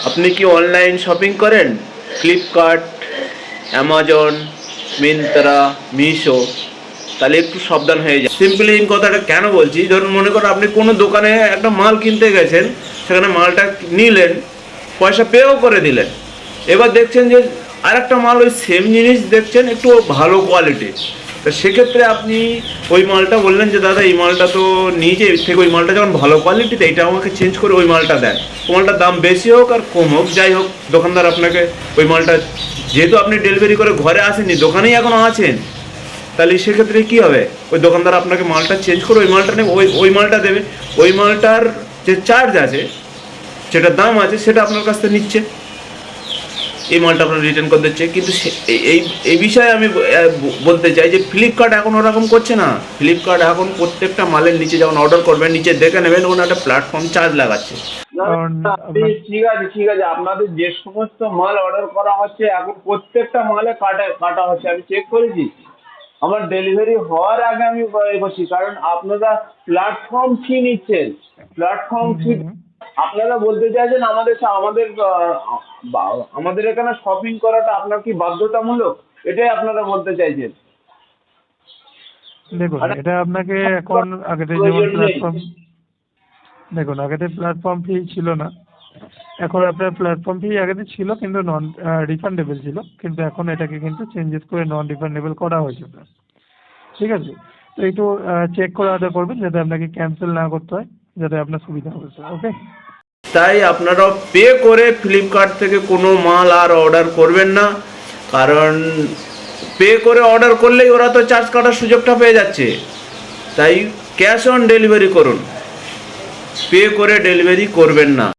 আপনি কি online shopping করেন? Flipkart, Amazon, Myntra, Meesho? তাহলে একটু সাবধান হয়ে যায়। সিম্পলি এই কথাটা কেন বলছি, ধরুন মনে করুন আপনি কোনো দোকানে একটা মাল কিনতে গেছেন, সেখানে মালটা নিলেন, পয়সা পেও করে দিলেন, এবার দেখছেন যে আরেকটা মাল ওই সেম জিনিস দেখছেন একটু ভালো কোয়ালিটির, তো সেক্ষেত্রে আপনি ওই মালটা বললেন যে দাদা এই মালটা তো নিয়েছে, এর থেকে ওই মালটা যখন ভালো কোয়ালিটিতে, এটা আমাকে চেঞ্জ করে ওই মালটা দেন। ওই মালটার দাম বেশি হোক আর কম হোক, যাই হোক, দোকানদার আপনাকে ওই মালটা, যেহেতু আপনি ডেলিভারি করে ঘরে আসেননি, দোকানেই এখনও আছেন, তাহলে সেক্ষেত্রে কী হবে, ওই দোকানদার আপনাকে মালটা চেঞ্জ করে ওই মালটা নেবে, ওই মালটা দেবে, ওই মালটার যে চার্জ আছে, যেটা দাম আছে, সেটা আপনার কাছ থেকে নিচ্ছে, এই মালটা আপনার রিটার্ন করে দিচ্ছে। কিন্তু এই এই বিষয়ে আমি বলতে চাই যে ফ্লিপকার্ট এখন ওরকম করছে না। ফ্লিপকার্ট এখন প্রত্যেকটা মালের নিচে যখন অর্ডার করবেন, নিচে দেখে নেবেন ওখানে একটা প্ল্যাটফর্ম চার্জ লাগাচ্ছে। কারণ ঠিক আছে, ঠিক আছে, আপনাদের যে সমস্ত মাল অর্ডার করা হচ্ছে এখন প্রত্যেকটা মালে কাটা কাটা হচ্ছে, আমি চেক করেছি। আমার ডেলিভারি হওয়ার আগে আমি করছি, কারণ আপনারা প্ল্যাটফর্ম ফি নিচ্ছেন, প্ল্যাটফর্ম ফি। আপনারা বলতে চাইছেন আমাদের আমাদের এখানে শপিং করাটা আপনার কি বাধ্যতামূলক, এটাই আপনারা বলতে চাইছেন? দেখুন, মানে এটা আপনাকে এখন আগেতে যেমন প্রয়োজন নেই। প্ল্যাটফর্ম, দেখুন আগেতে প্ল্যাটফর্ম ফি ছিল না। এখন আপনার প্ল্যাটফর্ম ফি আগেতে ছিল কিন্তু নন রিফান্ডেবল ছিল, কিন্তু এখন এটাকে কিন্তু চেঞ্জেস করে নন রিফান্ডেবল করা হয়েছে আপনার। ঠিক আছে, তো একটু চেক করে অর্ডার করবেন যাতে আপনাকে ক্যান্সেল না করতে হয়, যাতে আপনার সুবিধা হবে স্যার। ওকে, তাই আপনারা পে করে ফ্লিপকার্ট থেকে কোনো মাল আর অর্ডার করবেন না, কারণ পে করে অর্ডার করলেই ওরা তো চার্জ কাটার সুযোগটা পেয়ে যাচ্ছে। তাই ক্যাশ অন ডেলিভারি করুন, পে করে ডেলিভারি করবেন না।